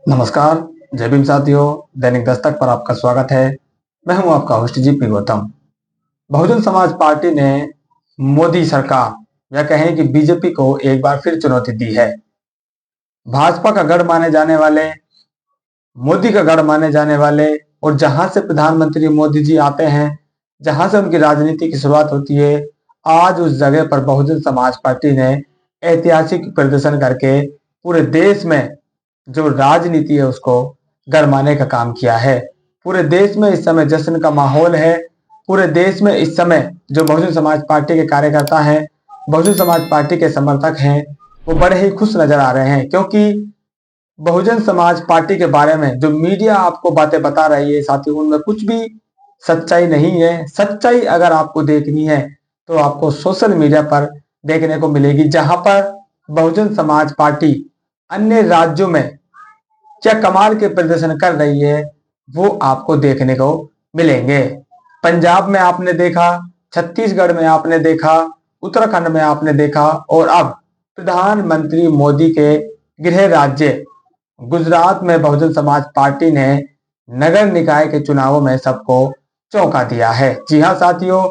नमस्कार। जय भीम साथियों, दैनिक दस्तक पर आपका स्वागत है। मैं हूं आपका host GP Gautam. Bahujan Samaj party ने मोदी सरकार या कहें कि बीजेपी को एक बार फिर चुनौती दी है। भाजपा का गढ़ माने जाने वाले, मोदी का गढ़ माने जाने वाले और जहां से प्रधानमंत्री मोदी जी आते हैं, जहां से उनकी राजनीति की शुरुआत होती है, आज उस जगह पर बहुजन समाज पार्टी ने ऐतिहासिक प्रदर्शन करके पूरे देश में जो राजनीति है उसको गरमाने का काम किया है। पूरे देश में इस समय जश्न का माहौल है। पूरे देश में इस समय जो बहुजन समाज पार्टी के कार्यकर्ता हैं, बहुजन समाज पार्टी के समर्थक हैं, वो बड़े ही खुश नजर आ रहे हैं, क्योंकि बहुजन समाज पार्टी के बारे में जो मीडिया आपको बातें बता रही है साथी, उनमें कुछ भी सच्चाई नहीं है। सच्चाई अगर आपको देखनी है तो आपको सोशल मीडिया पर देखने को मिलेगी, जहां पर बहुजन समाज पार्टी अन्य राज्यों में क्या कमाल के प्रदर्शन कर रही है वो आपको देखने को मिलेंगे। पंजाब में आपने देखा, छत्तीसगढ़ में आपने देखा, उत्तराखंड में आपने देखा और अब प्रधानमंत्री मोदी के गृह राज्य गुजरात में बहुजन समाज पार्टी ने नगर निकाय के चुनावों में सबको चौंका दिया है। जी हां साथियों,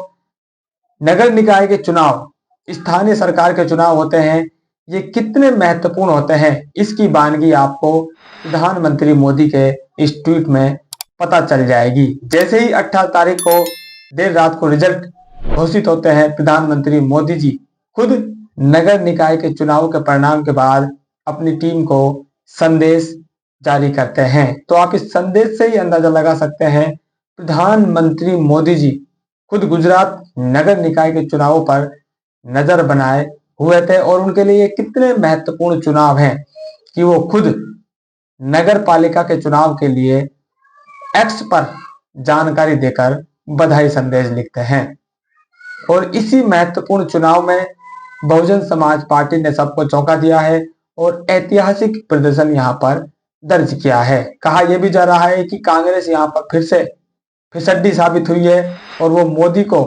नगर निकाय के चुनाव, स्थानीय सरकार के चुनाव होते हैं, ये कितने महत्वपूर्ण होते हैं इसकी बानगी आपको प्रधानमंत्री मोदी के इस ट्वीट में पता चल जाएगी। जैसे ही 18 तारीख को देर रात को रिजल्ट घोषित होते हैं, प्रधानमंत्री मोदी जी खुद नगर निकाय के चुनाव के परिणाम के बाद अपनी टीम को संदेश जारी करते हैं। तो आप इस संदेश से ही अंदाजा लगा सकते हैं प्रधानमंत्री मोदी जी खुद गुजरात नगर निकाय के चुनावों पर नजर बनाए हुए थे और उनके लिए कितने महत्वपूर्ण चुनाव हैं कि वो खुद नगर पालिका के चुनाव के लिए एक्स पर जानकारी देकर बधाई संदेश लिखते हैं। और इसी महत्वपूर्ण चुनाव में बहुजन समाज पार्टी ने सबको चौंका दिया है और ऐतिहासिक प्रदर्शन यहां पर दर्ज किया है। कहा यह भी जा रहा है कि कांग्रेस यहां पर फिर से फिसड्डी साबित हुई है और वो मोदी को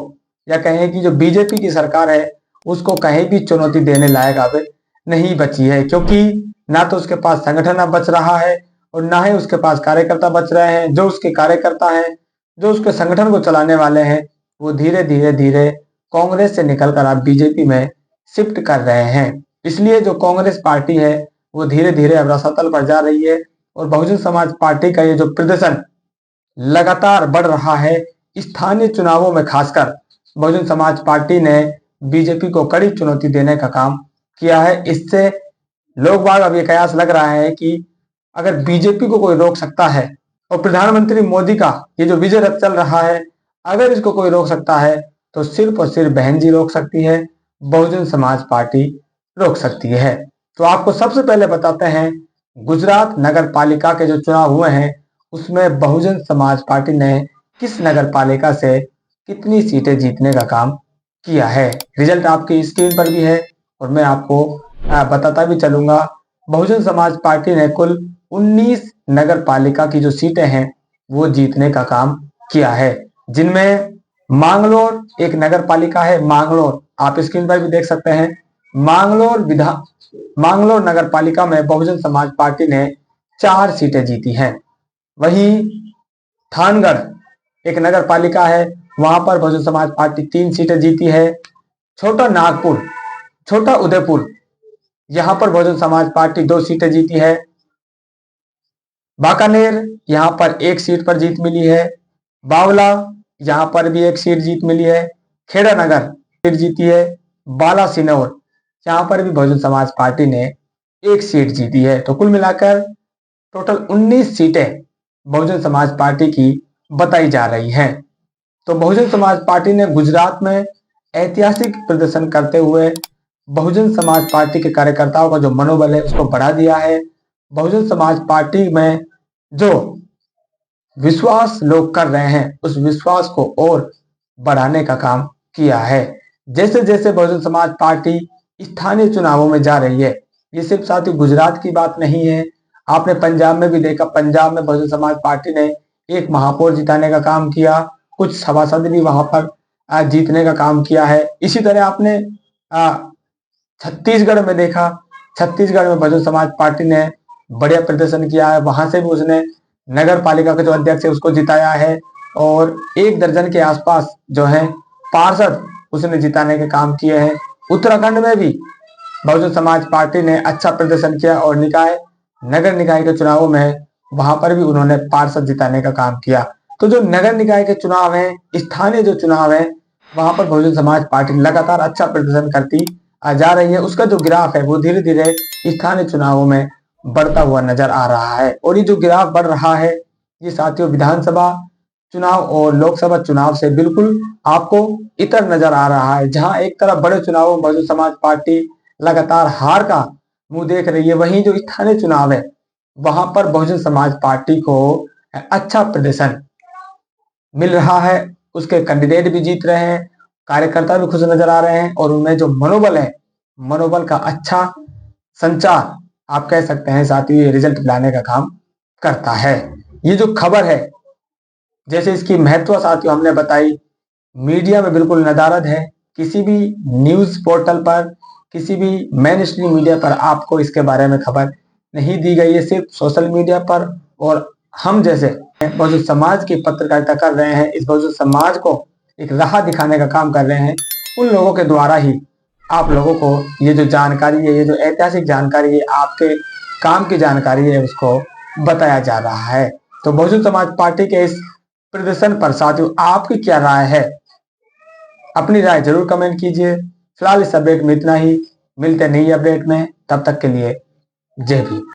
या कहें कि जो बीजेपी की सरकार है उसको कहीं भी चुनौती देने लायक अब नहीं बची है, क्योंकि ना तो उसके पास संगठन अब बच रहा है और ना ही उसके पास कार्यकर्ता बच रहे हैं। जो उसके कार्यकर्ता हैं, जो उसके संगठन को चलाने वाले हैं, वो धीरे धीरे धीरे कांग्रेस से निकलकर अब बीजेपी में शिफ्ट कर रहे हैं। इसलिए जो कांग्रेस पार्टी है वो धीरे धीरे अब रसातल पर जा रही है और बहुजन समाज पार्टी का ये जो प्रदर्शन लगातार बढ़ रहा है, स्थानीय चुनावों में खासकर बहुजन समाज पार्टी ने बीजेपी को कड़ी चुनौती देने का काम किया है। इससे लोग बाग अब ये कयास लग रहा है कि अगर बीजेपी को कोई रोक सकता है और प्रधानमंत्री मोदी का ये जो विजय रथ चल रहा है, अगर इसको कोई रोक सकता है तो सिर्फ और सिर्फ बहन जी रोक सकती है, बहुजन समाज पार्टी रोक सकती है। तो आपको सबसे पहले बताते हैं गुजरात नगर पालिका के जो चुनाव हुए हैं उसमें बहुजन समाज पार्टी ने किस नगर पालिका से कितनी सीटें जीतने का काम किया है। रिजल्ट आपकी स्क्रीन पर भी है और मैं आपको बताता भी चलूंगा। बहुजन समाज पार्टी ने कुल 19 नगर पालिका की जो सीटें हैं वो जीतने का काम किया है, जिनमें मांगलोर एक नगर पालिका है। मांगलोर आप स्क्रीन पर भी देख सकते हैं। मांगलोर नगर पालिका में बहुजन समाज पार्टी ने 4 सीटें जीती हैं। वहीं थानगढ़ एक नगर पालिका है, वहां पर बहुजन समाज पार्टी 3 सीटें जीती है। छोटा नागपुर, छोटा उदयपुर, यहां पर बहुजन समाज पार्टी 2 सीटें जीती है। बाकानेर यहां पर 1 सीट पर जीत मिली है। बावला यहां पर भी 1 सीट जीत मिली है। खेड़ा नगर सीट जीती है। बालासिनोर यहां पर भी बहुजन समाज पार्टी ने 1 सीट जीती है। तो कुल मिलाकर टोटल 19 सीटें बहुजन समाज पार्टी की बताई जा रही हैं। तो बहुजन समाज पार्टी ने गुजरात में ऐतिहासिक प्रदर्शन करते हुए बहुजन समाज पार्टी के कार्यकर्ताओं का जो मनोबल है उसको बढ़ा दिया है। बहुजन समाज पार्टी में जो विश्वास लोग कर रहे हैं उस विश्वास को और बढ़ाने का काम किया है। जैसे जैसे बहुजन समाज पार्टी स्थानीय चुनावों में जा रही है, ये सिर्फ साथी गुजरात की बात नहीं है, आपने पंजाब में भी देखा। पंजाब में बहुजन समाज पार्टी ने एक महापौर जिताने का काम किया, कुछ सभासद भी वहां पर जीतने का काम किया है। इसी तरह आपने छत्तीसगढ़ में देखा, छत्तीसगढ़ में बहुजन समाज पार्टी ने बढ़िया प्रदर्शन किया है। वहां से भी उसने नगर पालिका का जो अध्यक्ष है उसको जिताया है और 1 दर्जन के आसपास जो है पार्षद उसने जिताने के काम किए हैं। उत्तराखंड में भी बहुजन समाज पार्टी ने अच्छा प्रदर्शन किया और नगर निकाय के चुनावों में वहां पर भी उन्होंने पार्षद जिताने का काम किया। तो जो नगर निकाय के चुनाव है, स्थानीय जो चुनाव है, वहां पर बहुजन समाज पार्टी लगातार अच्छा प्रदर्शन करती जा रही है। उसका जो ग्राफ है वो धीरे धीरे स्थानीय चुनावों में बढ़ता हुआ नजर आ रहा है और ये जो ग्राफ बढ़ रहा है ये साथियों विधानसभा चुनाव और लोकसभा चुनाव से बिल्कुल आपको इतर नजर आ रहा है। जहां एक तरफ बड़े चुनावों में बहुजन समाज पार्टी लगातार हार का मुंह देख रही है, वहीं जो स्थानीय चुनाव है वहां पर बहुजन समाज पार्टी को अच्छा प्रदर्शन मिल रहा है। उसके कैंडिडेट भी जीत रहे हैं, कार्यकर्ता भी खुश नजर आ रहे हैं और उनमें जो मनोबल है, मनोबल का अच्छा संचार आप कह सकते हैं साथियों, ये रिजल्ट लाने का काम करता है। ये जो खबर है जैसे इसकी महत्व साथियों हमने बताई, मीडिया में बिल्कुल नदारद है। किसी भी न्यूज पोर्टल पर, किसी भी मेन स्ट्रीम मीडिया पर आपको इसके बारे में खबर नहीं दी गई है। सिर्फ सोशल मीडिया पर और हम जैसे बहुजन समाज की पत्रकारिता कर रहे हैं, इस बहुजन समाज को एक राह दिखाने का काम कर रहे हैं, उन लोगों के द्वारा ही आप लोगों को ये जो जानकारी है, ये जो ऐतिहासिक जानकारी है, आपके काम की जानकारी है, उसको बताया जा रहा है। तो बहुजन समाज पार्टी के इस प्रदर्शन पर साथियों आपकी क्या राय है? अपनी राय जरूर कमेंट कीजिए। फिलहाल इस अपडेट में इतना ही, मिलते हैं नई अपडेट में, तब तक के लिए जय भीम।